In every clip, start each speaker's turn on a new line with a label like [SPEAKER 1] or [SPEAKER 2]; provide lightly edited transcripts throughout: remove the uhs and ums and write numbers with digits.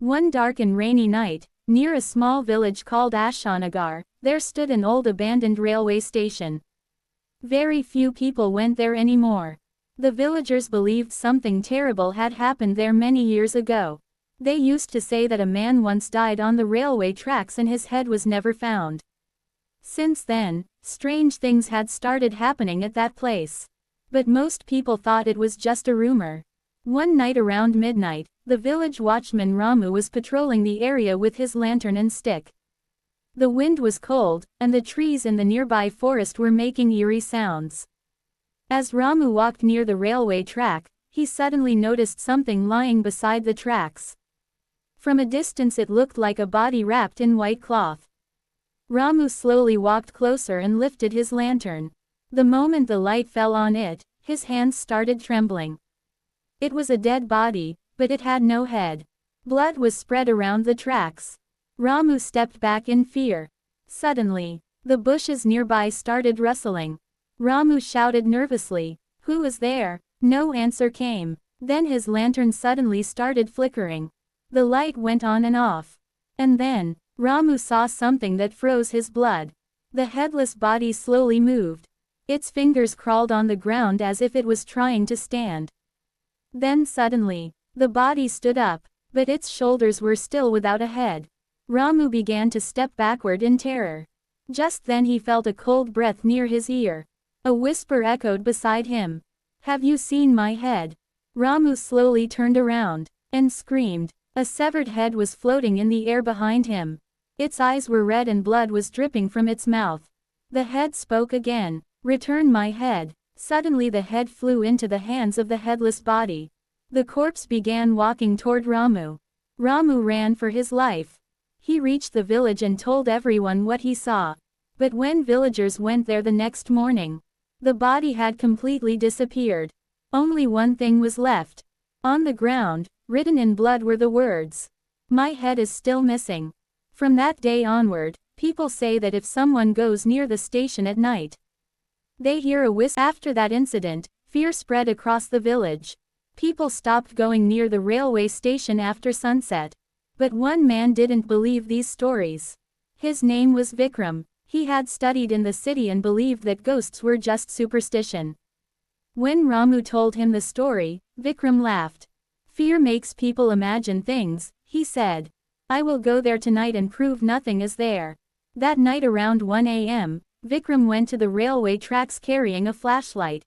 [SPEAKER 1] One dark and rainy night, near a small village called Ashanagar, there stood an old abandoned railway station. Very few people went there anymore. The villagers believed something terrible had happened there many years ago. They used to say that a man once died on the railway tracks and his head was never found. Since then, strange things had started happening at that place. But most people thought it was just a rumor. One night around midnight, the village watchman Ramu was patrolling the area with his lantern and stick. The wind was cold, and the trees in the nearby forest were making eerie sounds. As Ramu walked near the railway track, he suddenly noticed something lying beside the tracks. From a distance it looked like a body wrapped in white cloth. Ramu slowly walked closer and lifted his lantern. The moment the light fell on it, his hands started trembling. It was a dead body, but it had no head. Blood was spread around the tracks. Ramu stepped back in fear. Suddenly, the bushes nearby started rustling. Ramu shouted nervously, "Who is there?" No answer came. Then his lantern suddenly started flickering. The light went on and off. And then, Ramu saw something that froze his blood. The headless body slowly moved. Its fingers crawled on the ground as if it was trying to stand. Then suddenly, the body stood up, but its shoulders were still without a head. Ramu began to step backward in terror. Just then he felt a cold breath near his ear. A whisper echoed beside him. "Have you seen my head?" Ramu slowly turned around, and screamed. A severed head was floating in the air behind him. Its eyes were red and blood was dripping from its mouth. The head spoke again. "Return my head." Suddenly the head flew into the hands of the headless body. The corpse began walking toward Ramu. Ramu ran for his life. He reached the village and told everyone what he saw. But when villagers went there the next morning, the body had completely disappeared. Only one thing was left. On the ground, written in blood were the words, "My head is still missing." From that day onward, people say that if someone goes near the station at night, they hear a whistle. After that incident, fear spread across the village. People stopped going near the railway station after sunset. But one man didn't believe these stories. His name was Vikram. He had studied in the city and believed that ghosts were just superstition. When Ramu told him the story, Vikram laughed. "Fear makes people imagine things," he said. "I will go there tonight and prove nothing is there." That night around 1 a.m., Vikram went to the railway tracks carrying a flashlight.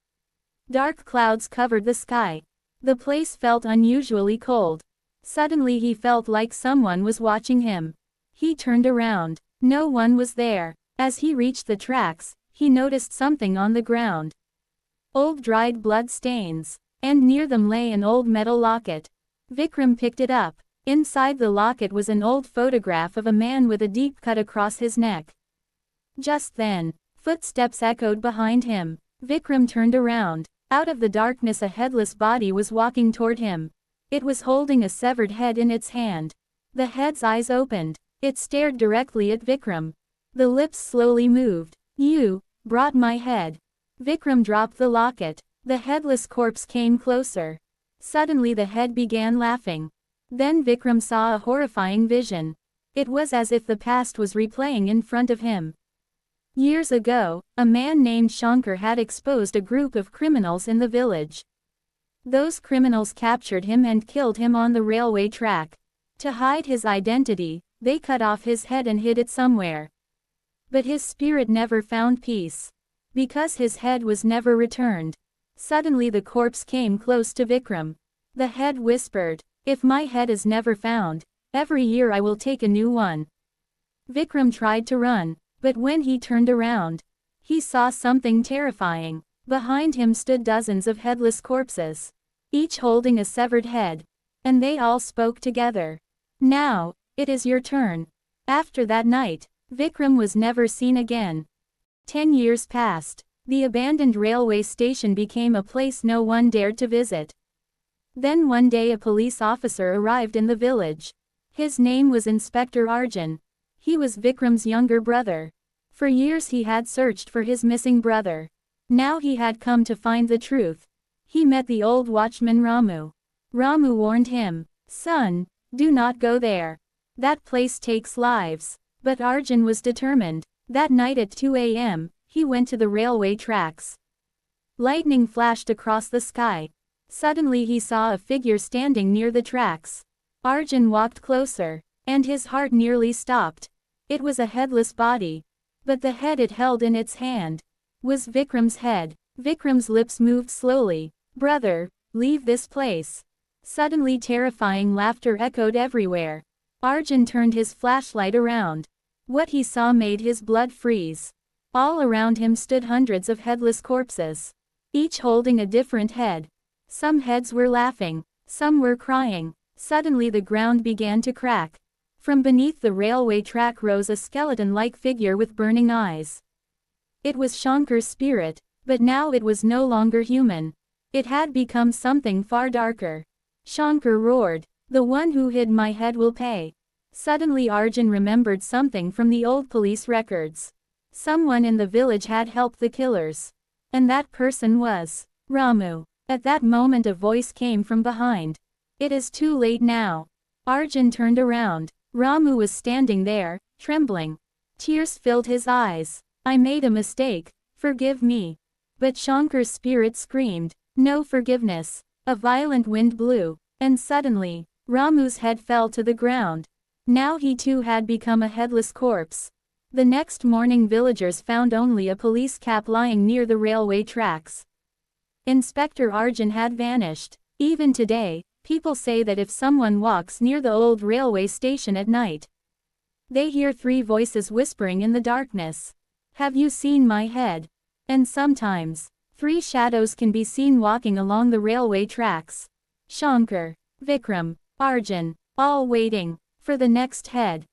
[SPEAKER 1] Dark clouds covered the sky. The place felt unusually cold. Suddenly he felt like someone was watching him. He turned around. No one was there. As he reached the tracks, he noticed something on the ground. Old dried blood stains. And near them lay an old metal locket. Vikram picked it up. Inside the locket was an old photograph of a man with a deep cut across his neck. Just then, footsteps echoed behind him. Vikram turned around. Out of the darkness a headless body was walking toward him. It was holding a severed head in its hand. The head's eyes opened. It stared directly at Vikram. The lips slowly moved. "You brought my head." Vikram dropped the locket. The headless corpse came closer. Suddenly the head began laughing. Then Vikram saw a horrifying vision. It was as if the past was replaying in front of him. Years ago, a man named Shankar had exposed a group of criminals in the village. Those criminals captured him and killed him on the railway track. To hide his identity, they cut off his head and hid it somewhere. But his spirit never found peace. Because his head was never returned. Suddenly the corpse came close to Vikram. The head whispered, "If my head is never found, every year I will take a new one." Vikram tried to run. But when he turned around, he saw something terrifying. Behind him stood dozens of headless corpses, each holding a severed head. And they all spoke together. "Now, it is your turn." After that night, Vikram was never seen again. 10 years passed. The abandoned railway station became a place no one dared to visit. Then one day a police officer arrived in the village. His name was Inspector Arjun. He was Vikram's younger brother. For years he had searched for his missing brother. Now he had come to find the truth. He met the old watchman Ramu. Ramu warned him, "Son, Do not go there. That place takes lives. But Arjun was determined. That night at 2 a.m., he went to the railway tracks. Lightning flashed across the sky. Suddenly he saw a figure standing near the tracks. Arjun walked closer, and his heart nearly stopped. It was a headless body. But the head it held in its hand was Vikram's head. Vikram's lips moved slowly. Brother, leave this place. Suddenly terrifying laughter echoed everywhere. Arjun turned his flashlight around. What he saw made his blood freeze. All around him stood hundreds of headless corpses, each holding a different head. Some heads were laughing, some were crying. Suddenly the ground began to crack. From beneath the railway track rose a skeleton-like figure with burning eyes. It was Shankar's spirit, but now it was no longer human. It had become something far darker. Shankar roared, "The one who hid my head will pay." Suddenly Arjun remembered something from the old police records. Someone in the village had helped the killers. And that person was Ramu. At that moment a voice came from behind. "It is too late now." Arjun turned around. Ramu was standing there, trembling. Tears filled his eyes. "I made a mistake. Forgive me." But Shankar's spirit screamed, "No forgiveness." A violent wind blew, and suddenly, Ramu's head fell to the ground. Now he too had become a headless corpse. The next morning villagers found only a police cap lying near the railway tracks. Inspector Arjun had vanished. Even today, people say that if someone walks near the old railway station at night, they hear three voices whispering in the darkness. "Have you seen my head?" And sometimes, three shadows can be seen walking along the railway tracks. Shankar, Vikram, Arjun, all waiting for the next head.